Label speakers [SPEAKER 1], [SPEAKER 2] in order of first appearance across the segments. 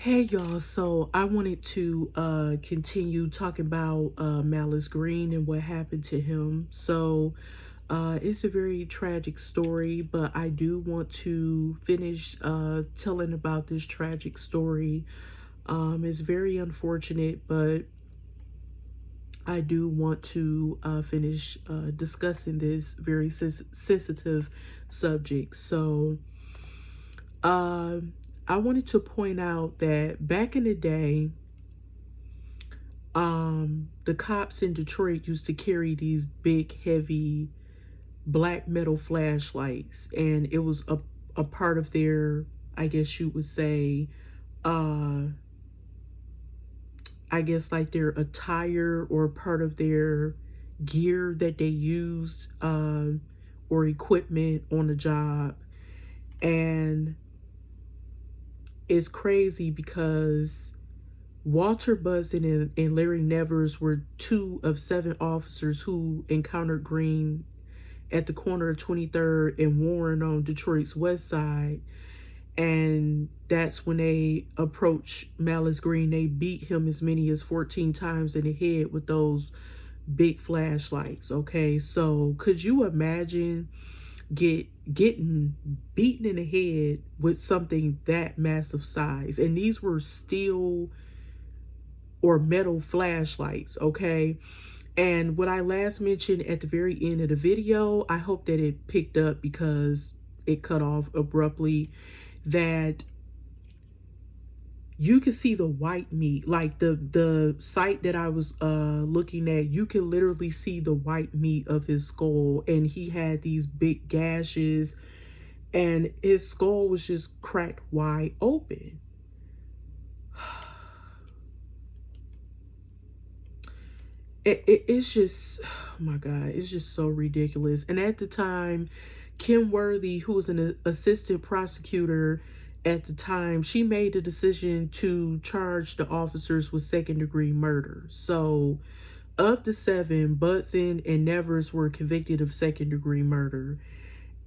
[SPEAKER 1] Hey y'all, so I wanted to continue talking about Malice Green and what happened to him. It's a very tragic story, but I do want to finish telling about this tragic story. It's very unfortunate, but I do want to finish discussing this very sensitive subject. Uh, I wanted to point out that back in the day, the cops in Detroit used to carry these big, heavy black metal flashlights, and it was a part of their, I guess you would say, uh, I guess like their attire or part of their gear that they used or equipment on the job. And it's crazy because Walter Buzzin and Larry Nevers were two of seven officers who encountered Green at the corner of 23rd and Warren on Detroit's west side. And that's when they approached Malice Green. They beat him as many as 14 times in the head with those big flashlights. Okay, so could you imagine getting beaten in the head with something that massive size? And these were steel or metal flashlights, okay? And what I last mentioned at the very end of the video, I hope that it picked up because it cut off abruptly, that you can see the white meat, like the site that I was looking at, you can literally see the white meat of his skull, and he had these big gashes and his skull was just cracked wide open. It's just, oh my God, it's just so ridiculous. And at the time, Kim Worthy, who was an assistant prosecutor at the time, she made the decision to charge the officers with second-degree murder. So of the seven, Butson and Nevers were convicted of second-degree murder.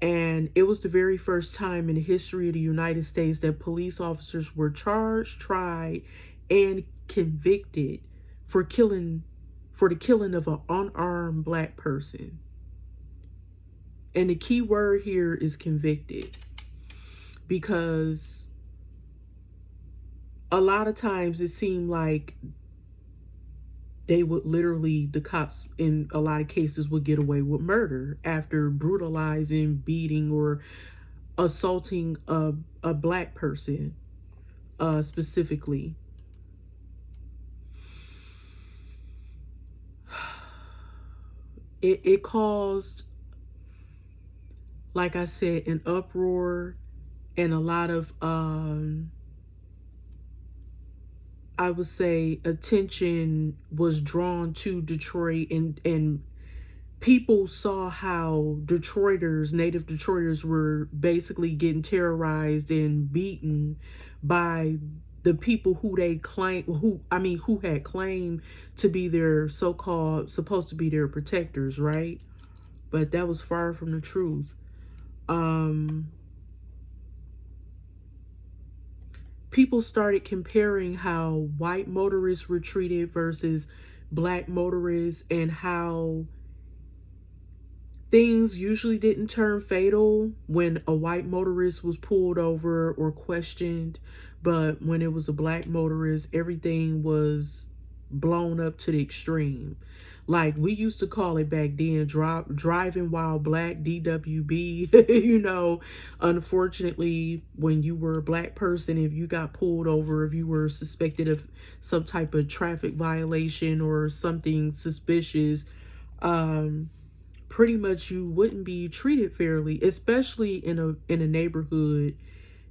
[SPEAKER 1] And it was the very first time in the history of the United States that police officers were charged, tried, and convicted for the killing of an unarmed black person. And the key word here is convicted, because a lot of times it seemed like they would literally, the cops in a lot of cases would get away with murder after brutalizing, beating, or assaulting a black person specifically. It caused, like I said, an uproar, and a lot of I would say attention was drawn to Detroit, and people saw how native Detroiters were basically getting terrorized and beaten by the people who who had claimed to be their so-called, supposed to be their protectors, right? But that was far from the truth. People started comparing how white motorists were treated versus black motorists, and how things usually didn't turn fatal when a white motorist was pulled over or questioned, but when it was a black motorist, everything was blown up to the extreme. Like we used to call it back then, driving while black, DWB. Unfortunately, when you were a black person, if you got pulled over, if you were suspected of some type of traffic violation or something suspicious, pretty much you wouldn't be treated fairly, especially in a neighborhood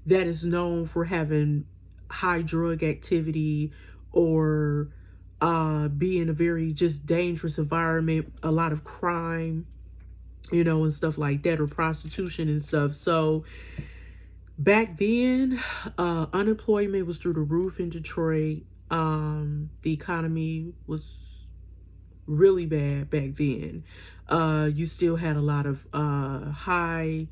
[SPEAKER 1] that is known for having high drug activity, or being a very just dangerous environment, a lot of crime, and stuff like that, or prostitution and stuff. So back then, unemployment was through the roof in Detroit. The economy was really bad back then. You still had a lot of high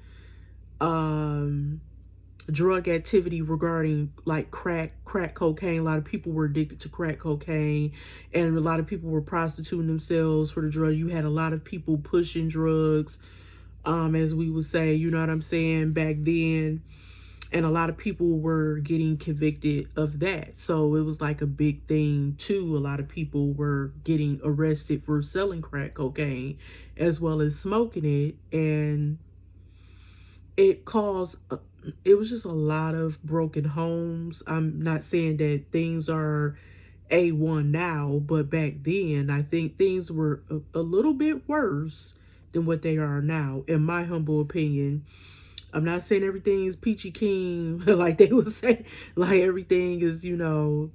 [SPEAKER 1] drug activity regarding like crack cocaine. A lot of people were addicted to crack cocaine, and a lot of people were prostituting themselves for the drug. You had a lot of people pushing drugs, as we would say, you know what I'm saying, back then. And a lot of people were getting convicted of that. So it was like a big thing too. A lot of people were getting arrested for selling crack cocaine as well as smoking it. And it caused, it was just a lot of broken homes. I'm not saying that things are A1 now, but back then I think things were a little bit worse than what they are now, in my humble opinion. I'm not saying everything is peachy keen, like they would say, like everything is, you know,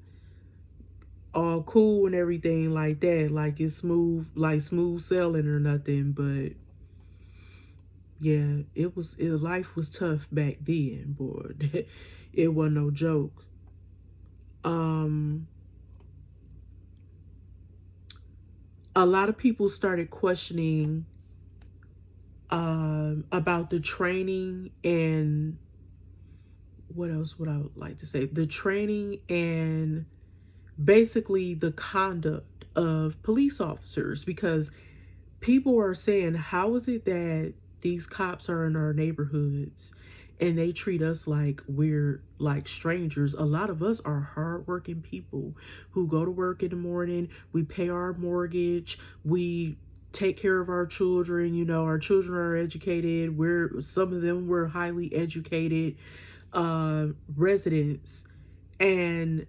[SPEAKER 1] all cool and everything like that, like it's smooth, like smooth sailing or nothing. But yeah, life was tough back then, boy. It wasn't no joke. Um, a lot of people started questioning about the training and what else would I like to say? The training and basically the conduct of police officers, because people are saying, how is it that these cops are in our neighborhoods and they treat us like we're like strangers? A lot of us are hardworking people who go to work in the morning, we pay our mortgage, we take care of our children, you know, our children are educated, some of them were highly educated residents, and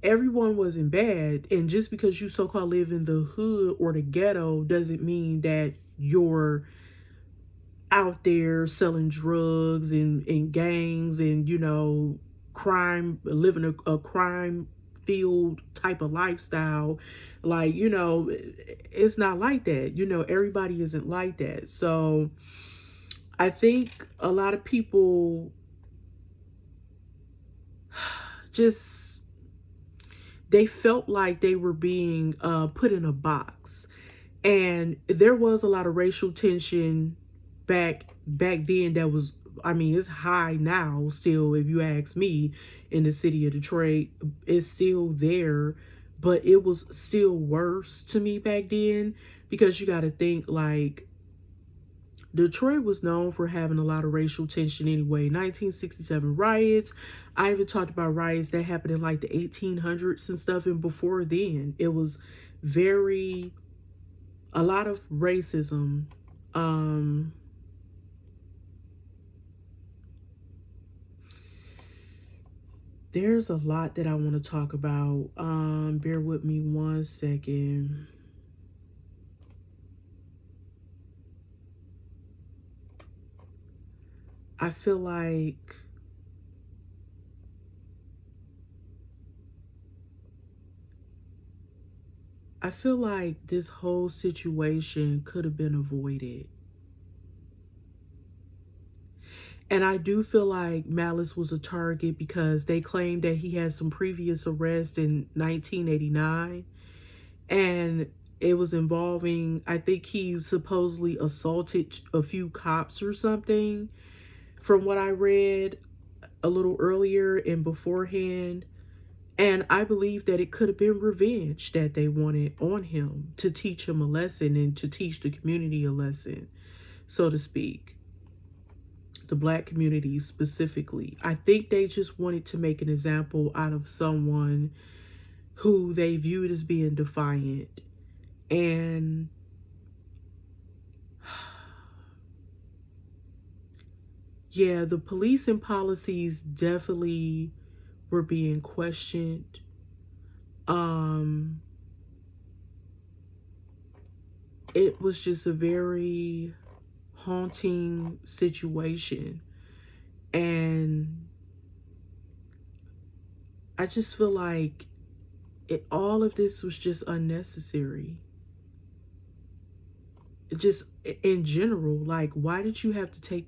[SPEAKER 1] everyone wasn't bad. And just because you so-called live in the hood or the ghetto doesn't mean that you're out there selling drugs and gangs and, you know, crime, living a crime field type of lifestyle. Like, you know, it's not like that. You know, everybody isn't like that. So I think a lot of people just, they felt like they were being put in a box. And there was a lot of racial tension back then that was, I mean, it's high now still, if you ask me, in the city of Detroit. It's still there, but it was still worse to me back then, because you got to think, like, Detroit was known for having a lot of racial tension anyway. 1967 riots. I even talked about riots that happened in like the 1800s and stuff. And before then, it was very, a lot of racism. There's a lot that I want to talk about. Bear with me one second. I feel like this whole situation could have been avoided. And I do feel like Malice was a target because they claimed that he had some previous arrests in 1989. And it was involving, I think he supposedly assaulted a few cops or something, from what I read a little earlier and beforehand. And I believe that it could have been revenge that they wanted on him, to teach him a lesson and to teach the community a lesson, so to speak. The Black community specifically. I think they just wanted to make an example out of someone who they viewed as being defiant. And yeah, the policing policies definitely were being questioned. It was just a very haunting situation. And I just feel like all of this was just unnecessary. Just in general, like, why did you have to take that